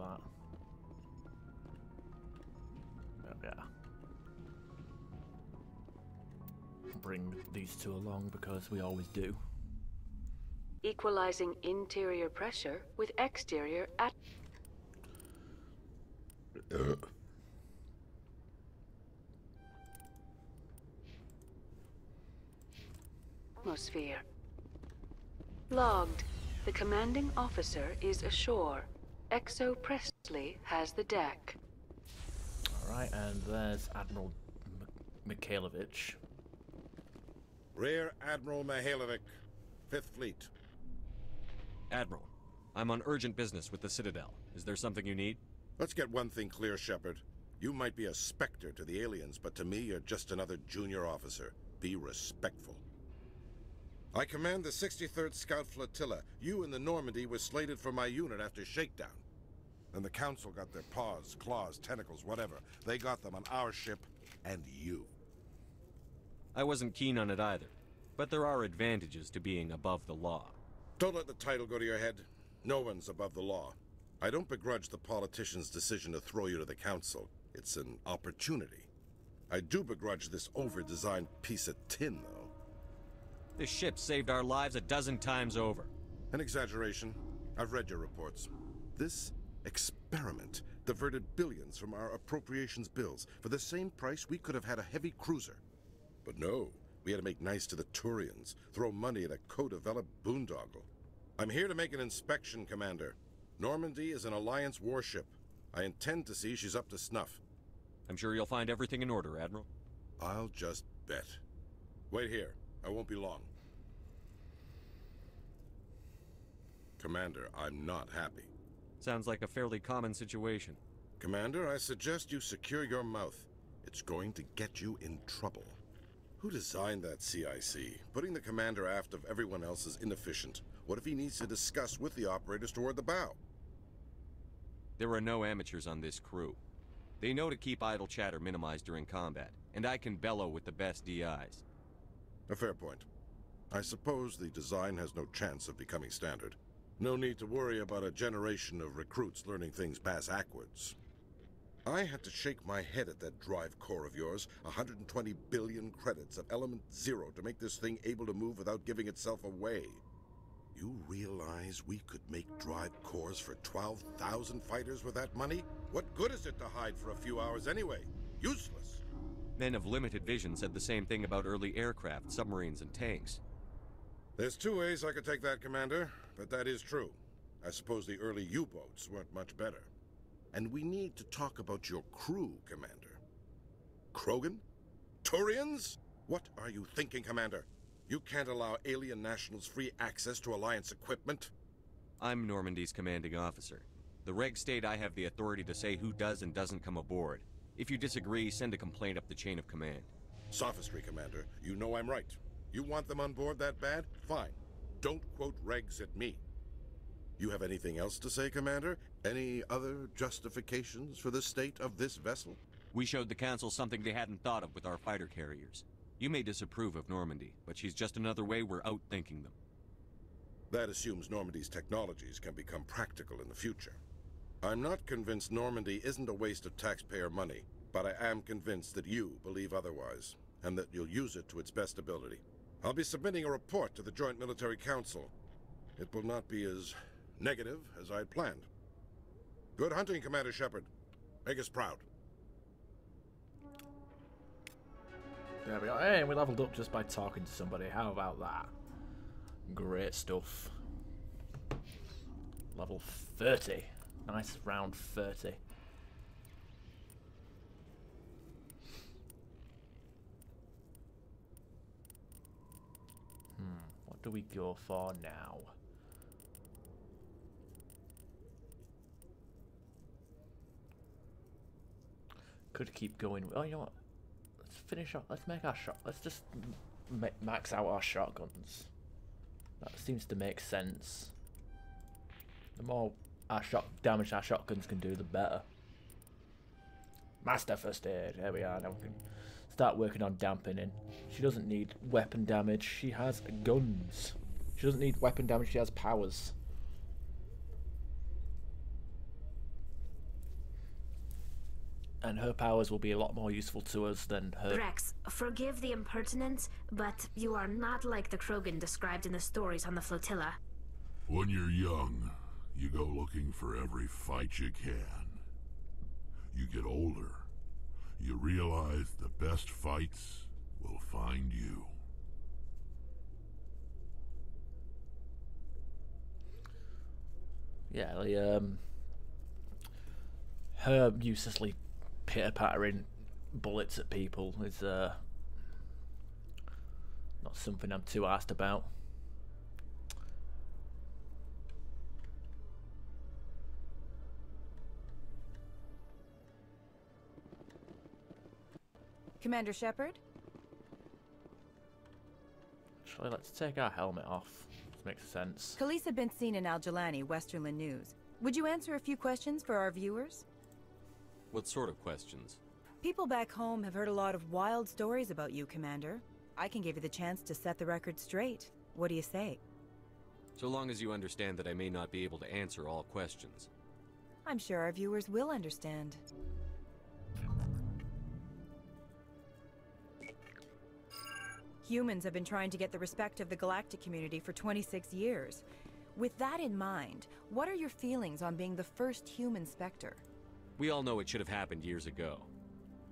up that. There we are. Bring these two along because we always do. Equalizing interior pressure with exterior atmosphere. Logged. The commanding officer is ashore. Exo Presley has the deck. Alright, and there's Admiral Mikhailovich. Rear Admiral Mihailovic, 5th Fleet. Admiral, I'm on urgent business with the Citadel. Is there something you need? Let's get one thing clear, Shepard. You might be a specter to the aliens, but to me, you're just another junior officer. Be respectful. I command the 63rd Scout Flotilla. You and the Normandy were slated for my unit after shakedown. Then the Council got their paws, claws, tentacles, whatever. They got them on our ship, and you. I wasn't keen on it either, but there are advantages to being above the law. Don't let the title go to your head. No one's above the law. I don't begrudge the politician's decision to throw you to the Council. It's an opportunity. I do begrudge this over-designed piece of tin, though. This ship saved our lives a dozen times over. An exaggeration. I've read your reports. This experiment diverted billions from our appropriations bills. For the same price, we could have had a heavy cruiser. But no, we had to make nice to the Turians, throw money at a co-developed boondoggle. I'm here to make an inspection, Commander. Normandy is an Alliance warship. I intend to see she's up to snuff. I'm sure you'll find everything in order, Admiral. I'll just bet. Wait here. I won't be long. Commander, I'm not happy. Sounds like a fairly common situation. Commander, I suggest you secure your mouth. It's going to get you in trouble. Who designed that CIC? Putting the commander aft of everyone else is inefficient. What if he needs to discuss with the operators toward the bow? There are no amateurs on this crew. They know to keep idle chatter minimized during combat, and I can bellow with the best DIs. A fair point. I suppose the design has no chance of becoming standard. No need to worry about a generation of recruits learning things bass-ackwards. I had to shake my head at that drive core of yours. 120 billion credits of element 0 to make this thing able to move without giving itself away. You realize we could make drive cores for 12,000 fighters with that money? What good is it to hide for a few hours anyway? Useless. Men of limited vision said the same thing about early aircraft, submarines, and tanks. There's two ways I could take that, Commander, but that is true. I suppose the early U-boats weren't much better. And we need to talk about your crew, Commander. Krogan? Turians? What are you thinking, Commander? You can't allow alien nationals free access to Alliance equipment? I'm Normandy's commanding officer. The regs state I have the authority to say who does and doesn't come aboard. If you disagree, send a complaint up the chain of command. Sophistry, Commander. You know I'm right. You want them on board that bad? Fine. Don't quote regs at me. You have anything else to say, Commander? Any other justifications for the state of this vessel? We showed the Council something they hadn't thought of with our fighter carriers. You may disapprove of Normandy, but she's just another way we're outthinking them. That assumes Normandy's technologies can become practical in the future. I'm not convinced Normandy isn't a waste of taxpayer money, but I am convinced that you believe otherwise, and that you'll use it to its best ability. I'll be submitting a report to the Joint Military Council. It will not be as negative as I'd planned. Good hunting, Commander Shepard. Make us proud. There we go. Hey, we leveled up just by talking to somebody. How about that? Great stuff. Level 30. Nice round 30. What do we go for now? Could keep going. Oh, you know what? Let's finish up. Let's make our shot. Let's just max out our shotguns. That seems to make sense. The more damage our shotguns can do, the better. Master first aid. There we are. Now we can start working on dampening. She doesn't need weapon damage. She has guns. She doesn't need weapon damage. She has powers. and her powers will be a lot more useful to us than her. Rex, forgive the impertinence, but you are not like the Krogan described in the stories on the flotilla. When you're young, you go looking for every fight you can. You get older, you realize the best fights will find you. Yeah, her uselessly pitter-pattering bullets at people is not something I'm too asked about. Commander Shepard? Actually, let's take our helmet off. This makes sense. Khaleesa Benzine in Al-Jalani, Westerland News. Would you answer a few questions for our viewers? What sort of questions? People back home have heard a lot of wild stories about you, Commander. I can give you the chance to set the record straight. What do you say? So long as you understand that I may not be able to answer all questions. I'm sure our viewers will understand. Humans have been trying to get the respect of the galactic community for 26 years. With that in mind, what are your feelings on being the first human Spectre? We all know it should have happened years ago.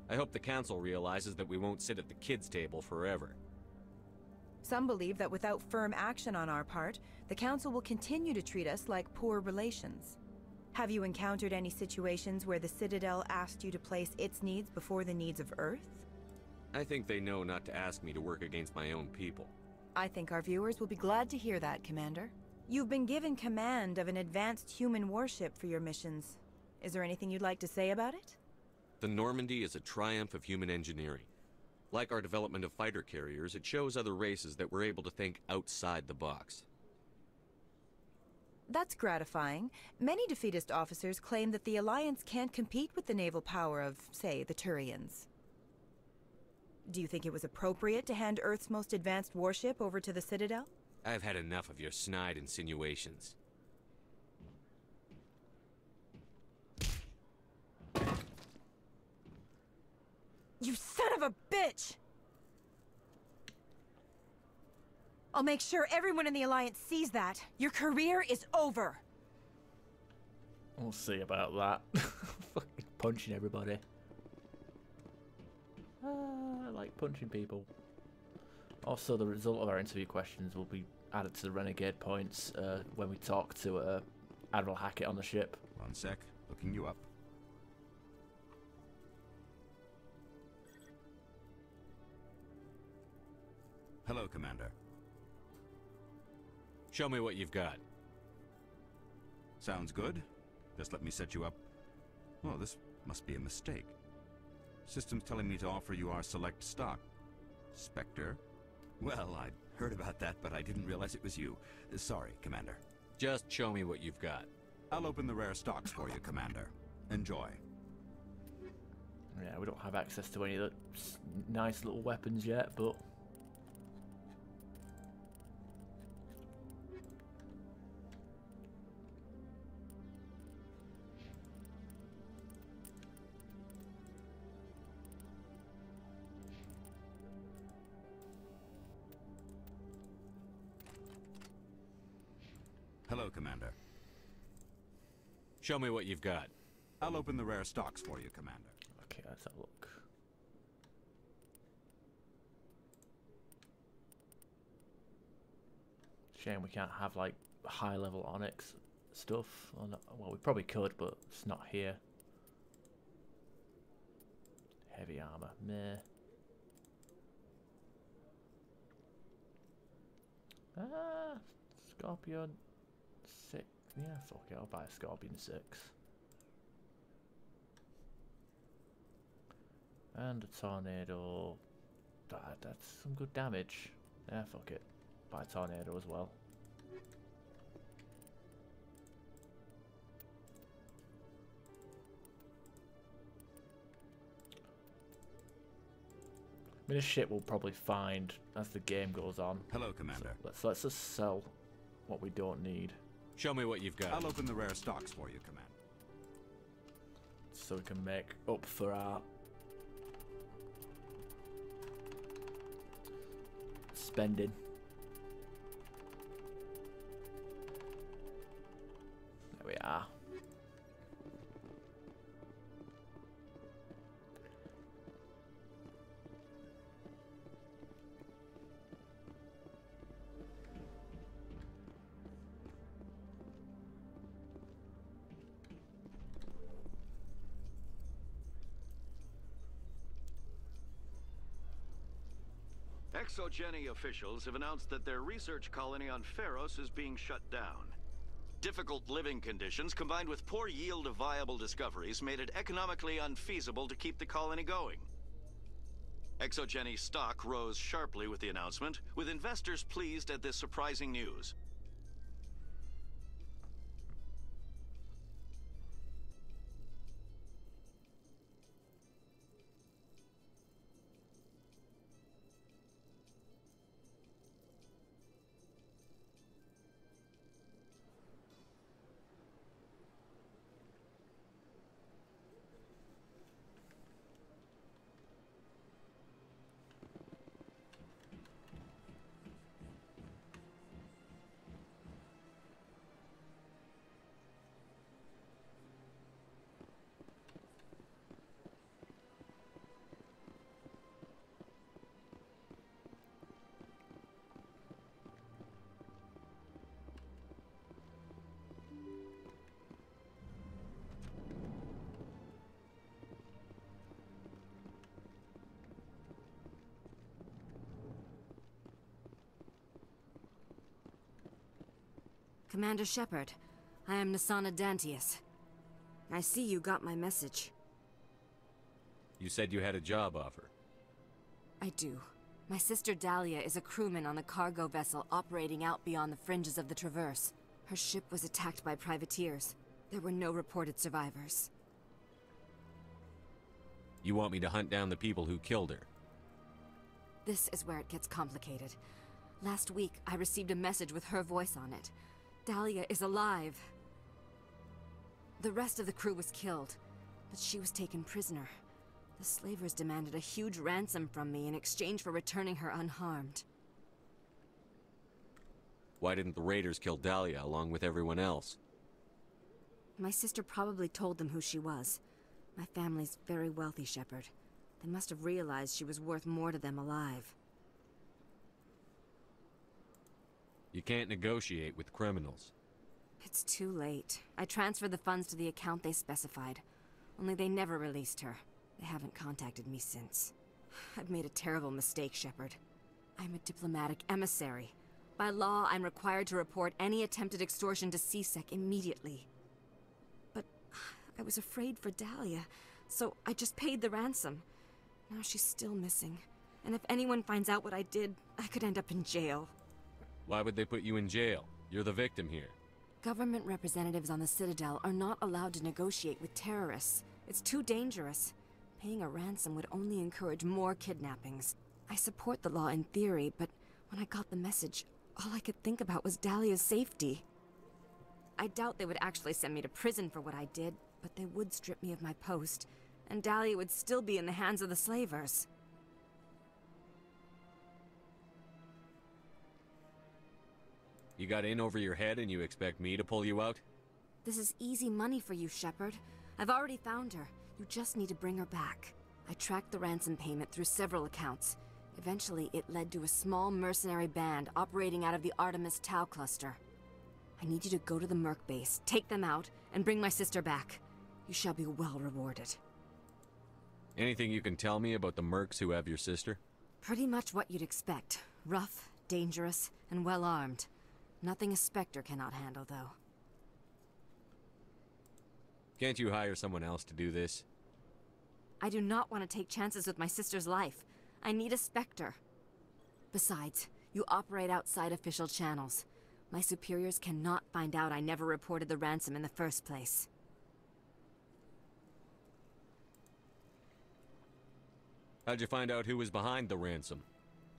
I hope the Council realizes that we won't sit at the kids' table forever. Some believe that without firm action on our part, the Council will continue to treat us like poor relations. Have you encountered any situations where the Citadel asked you to place its needs before the needs of Earth? I think they know not to ask me to work against my own people. I think our viewers will be glad to hear that, Commander. You've been given command of an advanced human warship for your missions. Is there anything you'd like to say about it? The Normandy is a triumph of human engineering. Like our development of fighter carriers, it shows other races that we're able to think outside the box. That's gratifying. Many defeatist officers claim that the Alliance can't compete with the naval power of, say, the Turians. Do you think it was appropriate to hand Earth's most advanced warship over to the Citadel? I've had enough of your snide insinuations. You son of a bitch! I'll make sure everyone in the Alliance sees that. Your career is over. We'll see about that. Fucking punching everybody. I like punching people. Also, the result of our interview questions will be added to the Renegade points when we talk to Admiral Hackett on the ship. One sec, looking you up. Hello, Commander. Show me what you've got. Sounds good. Just let me set you up. Oh, this must be a mistake. System's telling me to offer you our select stock. Spectre? Well, I'd heard about that, but I didn't realize it was you. Sorry, Commander. Just show me what you've got. I'll open the rare stocks for you, Commander. Enjoy. Yeah, we don't have access to any of the nice little weapons yet, but... Hello, Commander. Show me what you've got. I'll open the rare stocks for you, Commander. Okay, let's have a look. Shame we can't have, like, high-level Onyx stuff. Or not, well, we probably could, but it's not here. Heavy armor, meh. Scorpion 6. Yeah, fuck it, I'll buy a Scorpion 6. And a tornado. That's some good damage. Yeah, fuck it. Buy a tornado as well. I mean, this ship will probably find as the game goes on. Hello, Commander. So let's just sell what we don't need. Show me what you've got. I'll open the rare stocks for you, Commander. so we can make up for our spending. There we are. Exogeny officials have announced that their research colony on Pharos is being shut down. Difficult living conditions combined with poor yield of viable discoveries made it economically unfeasible to keep the colony going. Exogeny stock rose sharply with the announcement, with investors pleased at this surprising news. Commander Shepard, I am Nasana Dantius. I see you got my message. You said you had a job offer. I do. My sister Dahlia is a crewman on the cargo vessel operating out beyond the fringes of the Traverse. Her ship was attacked by privateers. There were no reported survivors. You want me to hunt down the people who killed her? This is where it gets complicated. Last week, I received a message with her voice on it. Dahlia is alive. The rest of the crew was killed, but she was taken prisoner. The slavers demanded a huge ransom from me in exchange for returning her unharmed. Why didn't the raiders kill Dahlia along with everyone else? My sister probably told them who she was. My family's very wealthy, Shepard. They must have realized she was worth more to them alive. You can't negotiate with criminals. It's too late. I transferred the funds to the account they specified. Only they never released her. They haven't contacted me since. I've made a terrible mistake, Shepard. I'm a diplomatic emissary. By law, I'm required to report any attempted extortion to CSEC immediately. But I was afraid for Dahlia, so I just paid the ransom. Now she's still missing. And if anyone finds out what I did, I could end up in jail. Why would they put you in jail? You're the victim here. Government representatives on the Citadel are not allowed to negotiate with terrorists. It's too dangerous. Paying a ransom would only encourage more kidnappings. I support the law in theory, but when I got the message, all I could think about was Dahlia's safety. I doubt they would actually send me to prison for what I did, but they would strip me of my post, and Dahlia would still be in the hands of the slavers. You got in over your head and you expect me to pull you out? This is easy money for you, Shepard. I've already found her. You just need to bring her back. I tracked the ransom payment through several accounts. Eventually, it led to a small mercenary band operating out of the Artemis Tau cluster. I need you to go to the Merc base, take them out, and bring my sister back. You shall be well rewarded. Anything you can tell me about the Mercs who have your sister? Pretty much what you'd expect. Rough, dangerous, and well-armed. Nothing a Spectre cannot handle, though. Can't you hire someone else to do this? I do not want to take chances with my sister's life. I need a Spectre. Besides, you operate outside official channels. My superiors cannot find out I never reported the ransom in the first place. How'd you find out who was behind the ransom?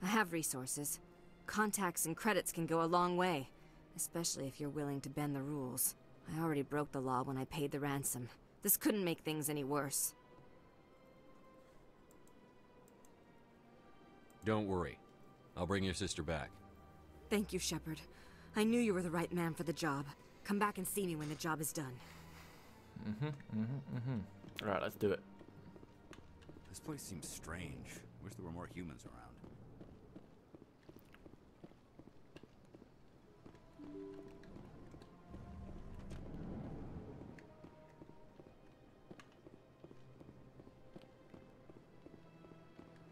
I have resources. Contacts and credits can go a long way, especially if you're willing to bend the rules. I already broke the law when I paid the ransom. This couldn't make things any worse. Don't worry. I'll bring your sister back. Thank you, Shepard. I knew you were the right man for the job. Come back and see me when the job is done. Right, let's do it. This place seems strange. Wish there were more humans around.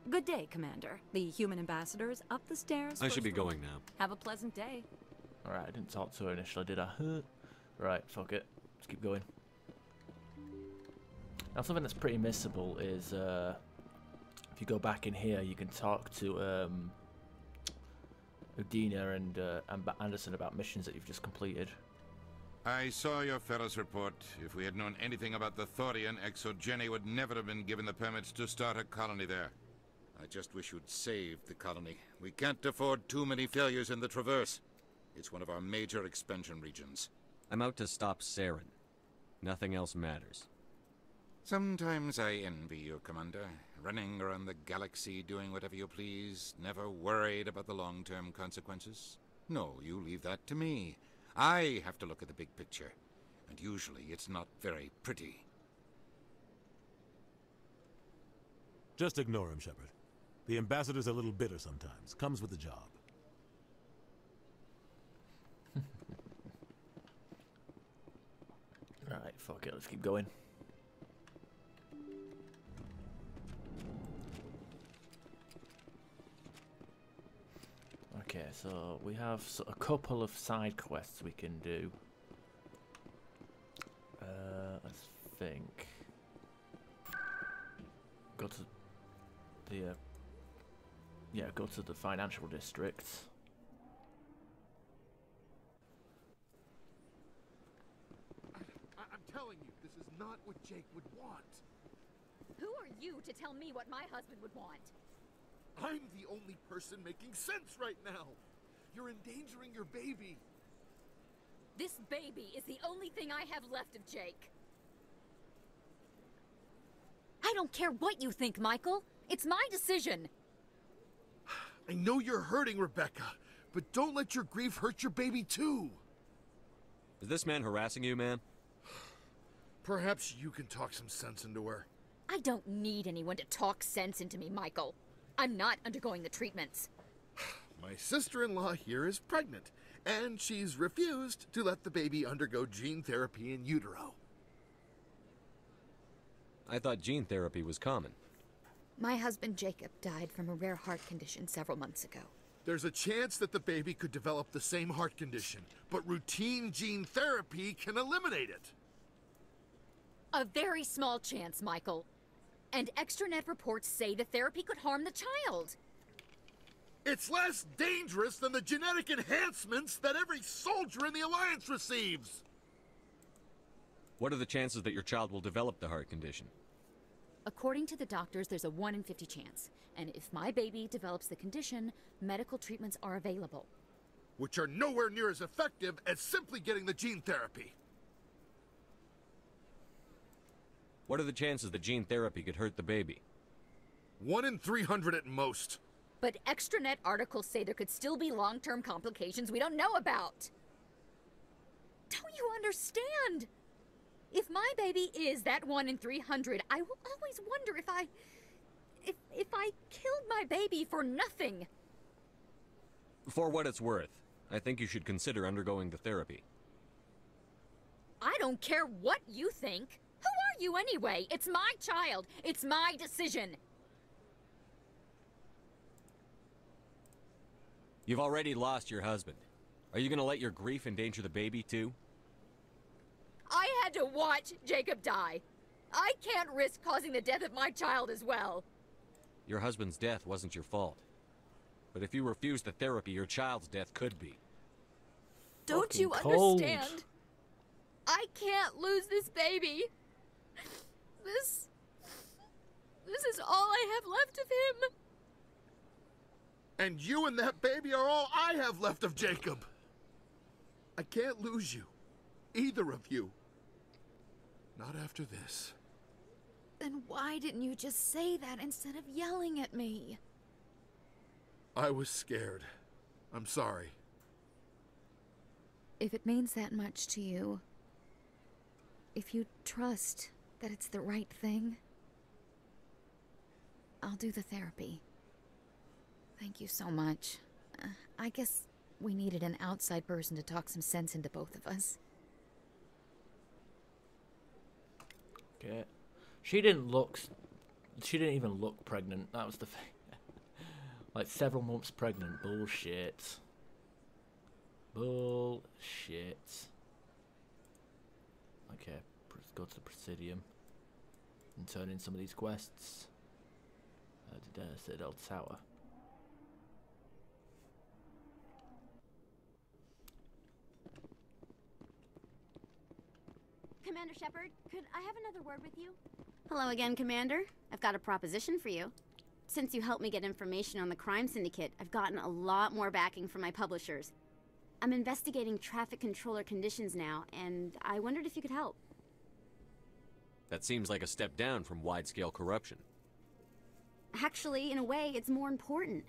Good day, Commander. The human ambassador is up the stairs. I should be first floor. going now. Have a pleasant day. Alright, I didn't talk to her initially, did I? Right, fuck it. Let's keep going. Now, something that's pretty missable is, if you go back in here, you can talk to, Udina and Anderson about missions that you've just completed. I saw your Ferris report. If we had known anything about the Thorian, Exogeny would never have been given the permits to start a colony there. I just wish you'd saved the colony. We can't afford too many failures in the Traverse. It's one of our major expansion regions. I'm out to stop Saren. Nothing else matters. Sometimes I envy you, Commander. Running around the galaxy doing whatever you please, never worried about the long-term consequences. No, you leave that to me. I have to look at the big picture, and usually it's not very pretty. Just ignore him, Shepard. The ambassador's a little bitter sometimes. Comes with the job. Right, fuck it, let's keep going. Okay, so we have a couple of side quests we can do. Let's think. Go to the go to the financial district. I'm telling you, this is not what Jake would want. Who are you to tell me what my husband would want? I'm the only person making sense right now. You're endangering your baby. This baby is the only thing I have left of Jake. I don't care what you think, Michael. It's my decision. I know you're hurting, Rebecca, but don't let your grief hurt your baby too. Is this man harassing you, man? Perhaps you can talk some sense into her. I don't need anyone to talk sense into me, Michael. I'm not undergoing the treatments. My sister-in-law here is pregnant, and she's refused to let the baby undergo gene therapy in utero. I thought gene therapy was common. My husband Jacob died from a rare heart condition several months ago. There's a chance that the baby could develop the same heart condition, but routine gene therapy can eliminate it. A very small chance, Michael. And extranet reports say the therapy could harm the child. It's less dangerous than the genetic enhancements that every soldier in the Alliance receives. What are the chances that your child will develop the heart condition? According to the doctors, there's a 1 in 50 chance. And if my baby develops the condition, medical treatments are available. Which are nowhere near as effective as simply getting the gene therapy. What are the chances that gene therapy could hurt the baby? 1 in 300 at most. But extranet articles say there could still be long-term complications we don't know about. Don't you understand? If my baby is that 1 in 300, I will always wonder if I killed my baby for nothing. For what it's worth, I think you should consider undergoing the therapy. I don't care what you think. Who are you anyway? It's my child. It's my decision. You've already lost your husband. Are you gonna let your grief endanger the baby too? I had to watch Jacob die. I can't risk causing the death of my child as well. Your husband's death wasn't your fault. But if you refuse the therapy, your child's death could be. Don't you understand? I can't lose this baby. This is all I have left of him. And you and that baby are all I have left of Jacob. I can't lose you. Either of you. Not after this. Then why didn't you just say that instead of yelling at me? I was scared. I'm sorry. If it means that much to you, if you trust that it's the right thing, I'll do the therapy. Thank you so much. I guess we needed an outside person to talk some sense into both of us. Okay. She didn't even look pregnant. That was the thing. Like several months pregnant. Bullshit. Bullshit. Okay, let's go to the Presidium and turn in some of these quests. Citadel Tower. Commander Shepard, could I have another word with you? Hello again, Commander. I've got a proposition for you. Since you helped me get information on the crime syndicate, I've gotten a lot more backing from my publishers. I'm investigating traffic controller conditions now, and I wondered if you could help. That seems like a step down from wide-scale corruption. Actually, in a way, it's more important.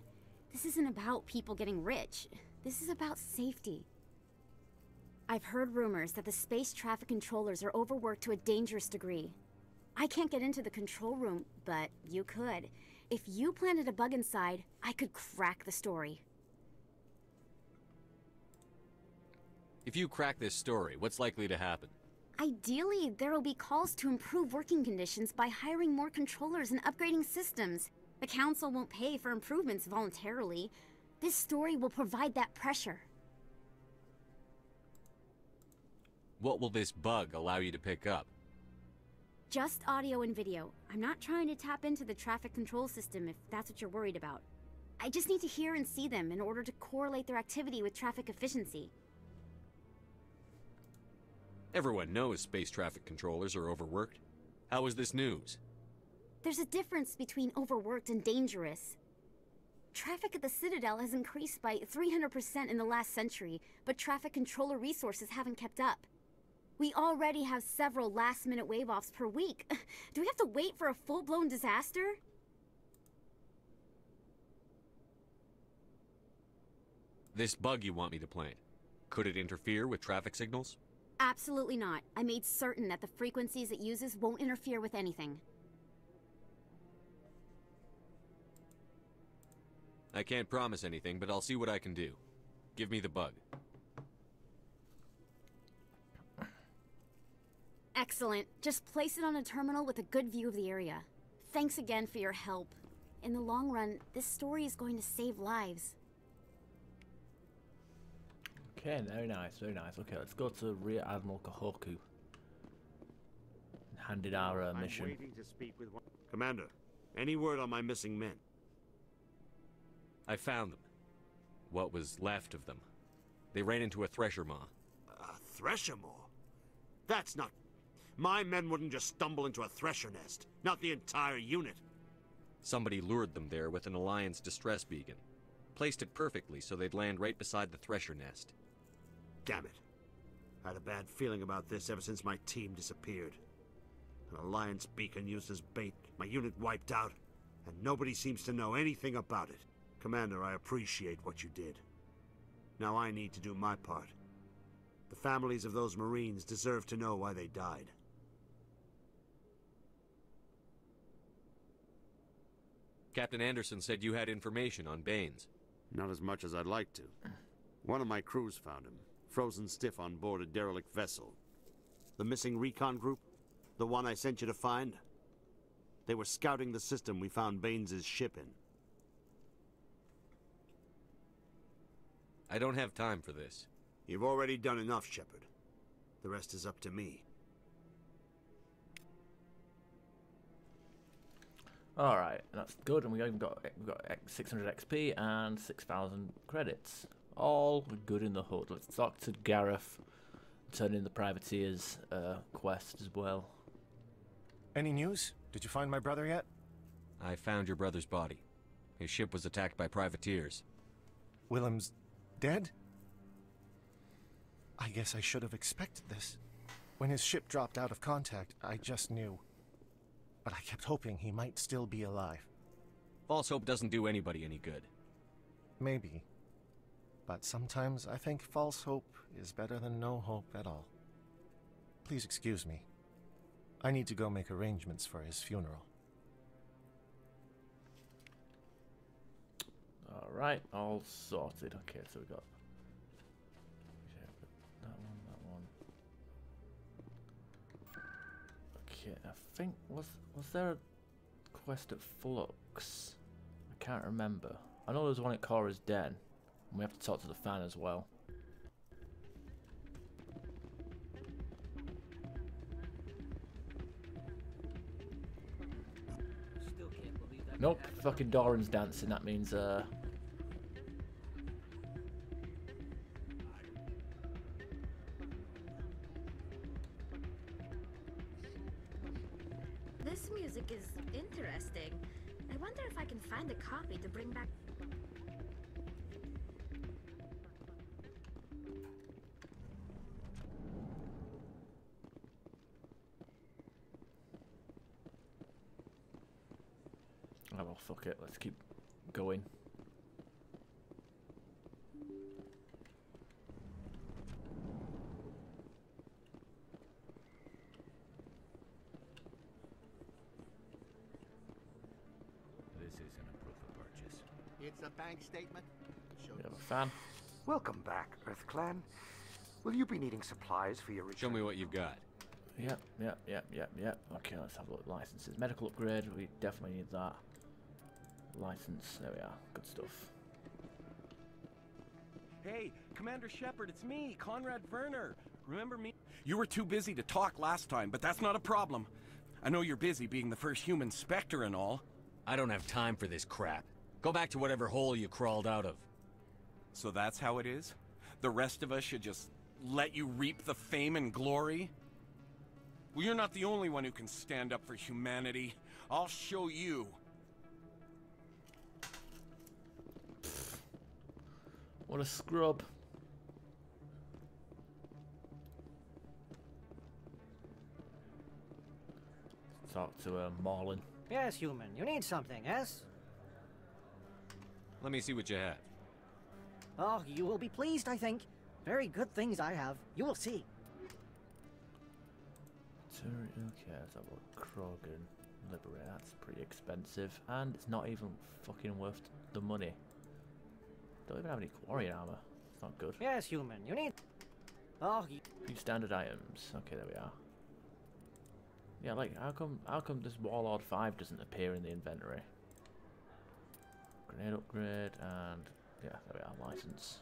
This isn't about people getting rich. This is about safety. I've heard rumors that the space traffic controllers are overworked to a dangerous degree. I can't get into the control room, but you could. If you planted a bug inside, I could crack the story. If you crack this story, what's likely to happen? Ideally, there will be calls to improve working conditions by hiring more controllers and upgrading systems. The Council won't pay for improvements voluntarily. This story will provide that pressure. What will this bug allow you to pick up? Just audio and video. I'm not trying to tap into the traffic control system if that's what you're worried about. I just need to hear and see them in order to correlate their activity with traffic efficiency. Everyone knows space traffic controllers are overworked. How is this news? There's a difference between overworked and dangerous. Traffic at the Citadel has increased by 300% in the last century, but traffic controller resources haven't kept up. We already have several last-minute wave-offs per week. Do we have to wait for a full-blown disaster? This bug you want me to plant, could it interfere with traffic signals? Absolutely not. I made certain that the frequencies it uses won't interfere with anything. I can't promise anything, but I'll see what I can do. Give me the bug. Excellent. Just place it on a terminal with a good view of the area. Thanks again for your help. In the long run, this story is going to save lives. Okay, very nice, very nice. Okay, let's go to Rear Admiral Kahoku. Handed our mission. I'm waiting to speak with one. Commander, any word on my missing men? I found them. What was left of them. They ran into a thresher maw. A thresher maw? That's not... My men wouldn't just stumble into a thresher nest. Not the entire unit. Somebody lured them there with an Alliance distress beacon. Placed it perfectly so they'd land right beside the thresher nest. Damn it. I had a bad feeling about this ever since my team disappeared. An Alliance beacon used as bait, my unit wiped out, and nobody seems to know anything about it. Commander, I appreciate what you did. Now I need to do my part. The families of those Marines deserve to know why they died. Captain Anderson said you had information on Baines. Not as much as I'd like to. One of my crews found him, frozen stiff on board a derelict vessel. The missing recon group? The one I sent you to find? They were scouting the system we found Baines' ship in. I don't have time for this. You've already done enough, Shepard. The rest is up to me. Alright, that's good, and we've got 600 XP and 6,000 credits. All good in the hood. Let's talk to Gareth, turn in the Privateer's quest as well. Any news? Did you find my brother yet? I found your brother's body. His ship was attacked by privateers. Willem's dead? I guess I should have expected this. When his ship dropped out of contact, I just knew. But I kept hoping he might still be alive. False hope doesn't do anybody any good. Maybe. But sometimes I think false hope is better than no hope at all. Please excuse me. I need to go make arrangements for his funeral. Alright, all sorted. Okay, so we got that one. Okay, I think was there a quest at Flux? I can't remember. I know there was one at Cora's Den, and we have to talk to the fan as well. Nope, fucking Doran's dancing, that means, This music is interesting. I wonder if I can find a copy to bring back. Oh well, fuck it, let's keep going. This isn't a proof of purchase. It's a bank statement. We have a fan. Welcome back, Earth Clan. Will you be needing supplies for your return? Show me what you've got. Yep. Okay, let's have a look at licenses. Medical upgrade, we definitely need that. License, there we are. Good stuff. Hey, Commander Shepard, it's me, Conrad Werner. Remember me? You were too busy to talk last time, but that's not a problem. I know you're busy being the first human Spectre and all. I don't have time for this crap. Go back to whatever hole you crawled out of. So that's how it is? The rest of us should just let you reap the fame and glory? Well, you're not the only one who can stand up for humanity. I'll show you. What a scrub. Talk to Marlin. Yes, human. You need something, yes? Let me see what you have. Oh, you will be pleased, I think. Very good things I have. You will see. Okay, let's have a look. Krogan Liberate. That's pretty expensive. And it's not even fucking worth the money. Don't even have any quarry armor. It's not good. Yes, human. You need... Oh, Few standard items. Okay, there we are. Yeah, like, how come this Warlord 5 doesn't appear in the inventory? Grenade upgrade, and... yeah, there we are, license.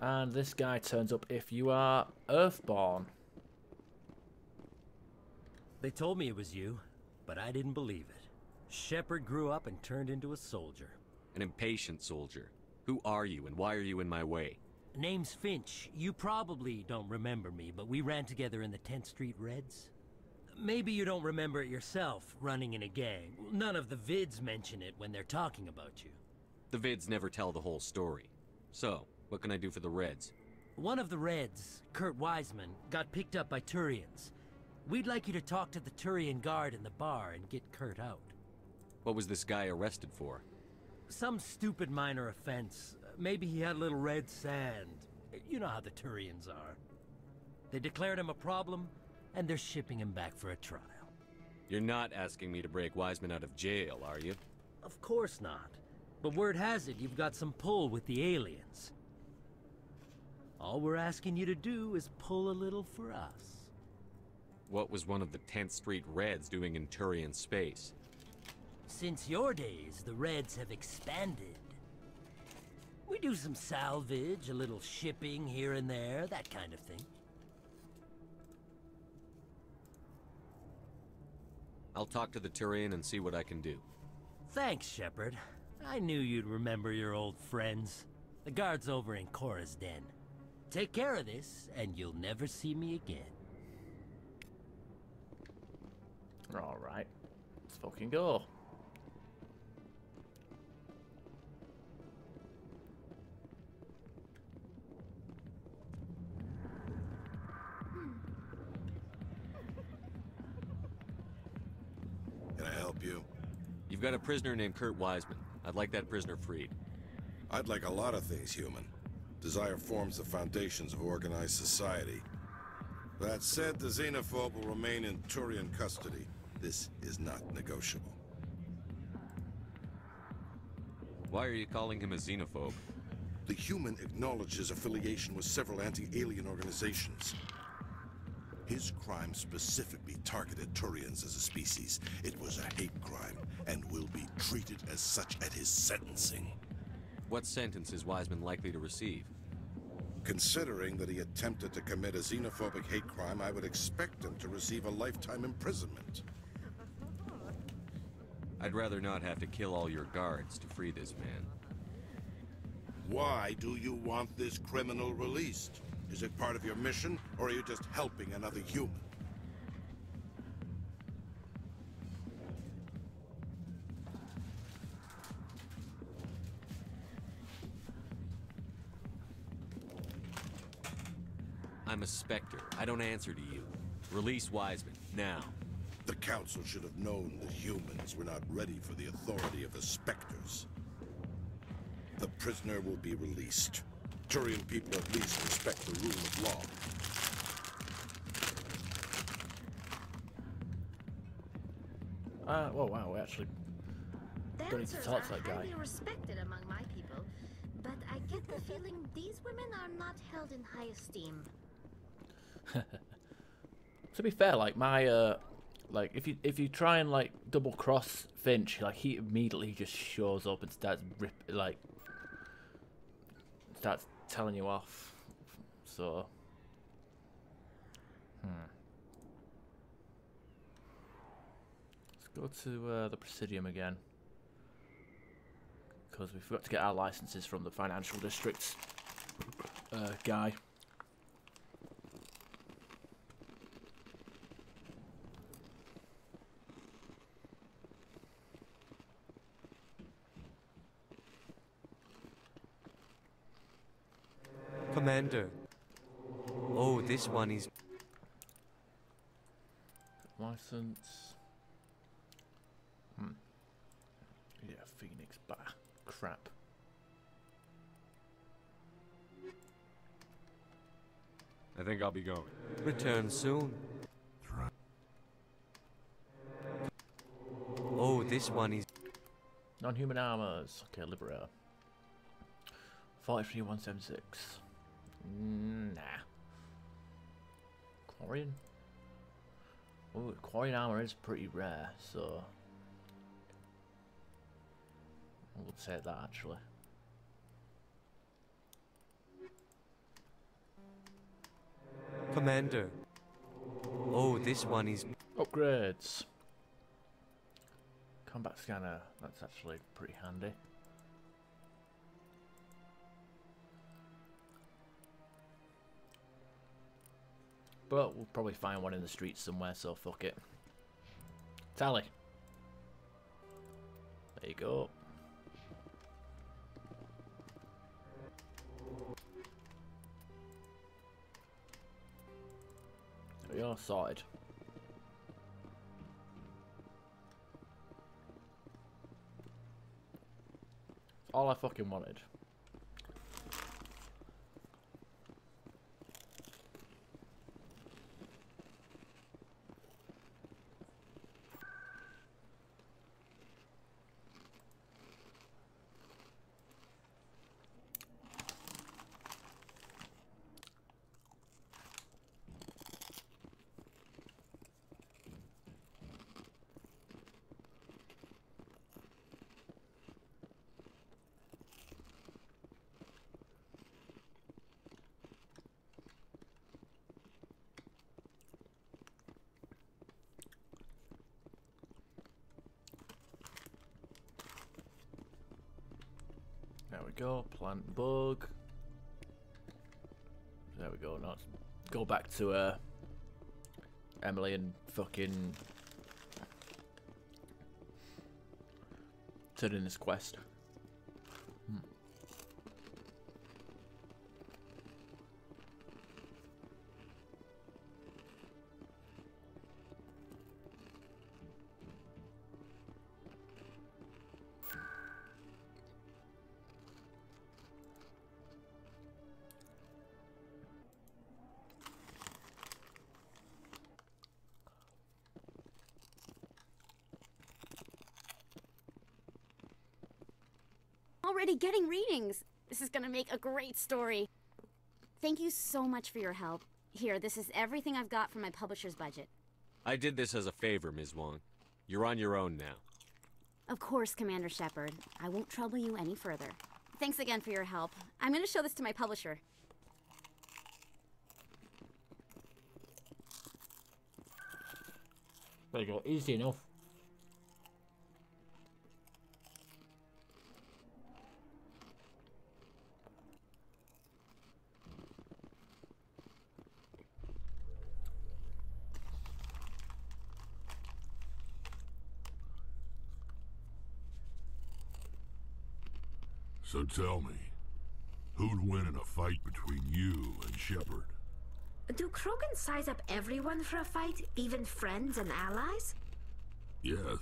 And this guy turns up if you are Earthborn. They told me it was you, but I didn't believe it. Shepard grew up and turned into a soldier. An impatient soldier. Who are you and why are you in my way? Name's Finch. You probably don't remember me, but we ran together in the 10th Street Reds. Maybe you don't remember it yourself, running in a gang. None of the vids mention it when they're talking about you. The vids never tell the whole story. So, what can I do for the Reds? One of the Reds, Kurt Wiseman, got picked up by Turians. We'd like you to talk to the Turian guard in the bar and get Kurt out. What was this guy arrested for? Some stupid minor offense. Maybe he had a little red sand. You know how the Turians are. They declared him a problem, and they're shipping him back for a trial. You're not asking me to break Wiseman out of jail, are you? Of course not. But word has it you've got some pull with the aliens. All we're asking you to do is pull a little for us. What was one of the 10th Street Reds doing in Turian space? Since your days, the Reds have expanded. We do some salvage, a little shipping here and there, that kind of thing. I'll talk to the Turian and see what I can do. Thanks, Shepard. I knew you'd remember your old friends. The guard's over in Cora's Den. Take care of this, and you'll never see me again. Alright. Let's fucking go. help you? You've got a prisoner named Kurt Wiseman. I'd like that prisoner freed. I'd like a lot of things, human. Desire forms the foundations of organized society. That said, the xenophobe will remain in Turian custody. This is not negotiable. Why are you calling him a xenophobe? The human acknowledges affiliation with several anti-alien organizations. His crime specifically targeted Turians as a species. It was a hate crime, and will be treated as such at his sentencing. What sentence is Wiseman likely to receive? Considering that he attempted to commit a xenophobic hate crime, I would expect him to receive a lifetime imprisonment. I'd rather not have to kill all your guards to free this man. Why do you want this criminal released? Is it part of your mission, or are you just helping another human? I'm a Spectre. I don't answer to you. Release Wiseman, now. The Council should have known that humans were not ready for the authority of the Spectres. The prisoner will be released. Turian people at least respect the rule of law. Oh wow, we actually don't need to talk to that guy. Highly respected among my people, but I get the feeling these women are not held in high esteem. To be fair, like my like if you try and like double cross Finch, like he immediately just shows up and starts starts telling you off. So let's go to the Presidium again, because we forgot to get our licenses from the financial district guy. Commander. Oh, this one is... License. Yeah, Phoenix. Bah. Crap. I think I'll be going. Return soon. Oh, this one is... Non-human armors. Okay, Liberator. 43176. Nah. Quarian? Oh, Quarian armor is pretty rare, so I would say that actually. Commander. Oh, this one is... Upgrades. Combat scanner. That's actually pretty handy. But we'll probably find one in the streets somewhere, so fuck it. Tally. There you go. There we are, sorted. That's all I fucking wanted. There we go, plant bug. There we go, now let's go back to Emily and fucking turn in this quest. already getting readings. This is gonna make a great story. Thank you so much for your help. Here, this is everything I've got from my publisher's budget. I did this as a favor, Ms. Wong. You're on your own now. Of course, Commander Shepard. I won't trouble you any further. Thanks again for your help. I'm gonna show this to my publisher. There you go, easy enough. So tell me, who'd win in a fight between you and Shepard? Do Krogan size up everyone for a fight, even friends and allies? Yes.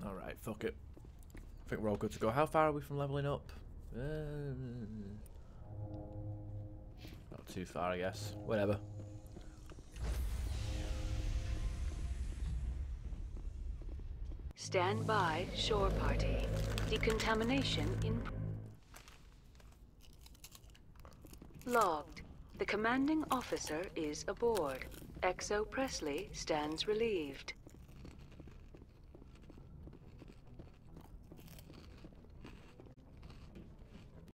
Alright, fuck it. I think we're all good to go. How far are we from leveling up? Not too far, I guess. Whatever. Stand by, shore party. Decontamination in... Logged. The commanding officer is aboard. XO Presley stands relieved.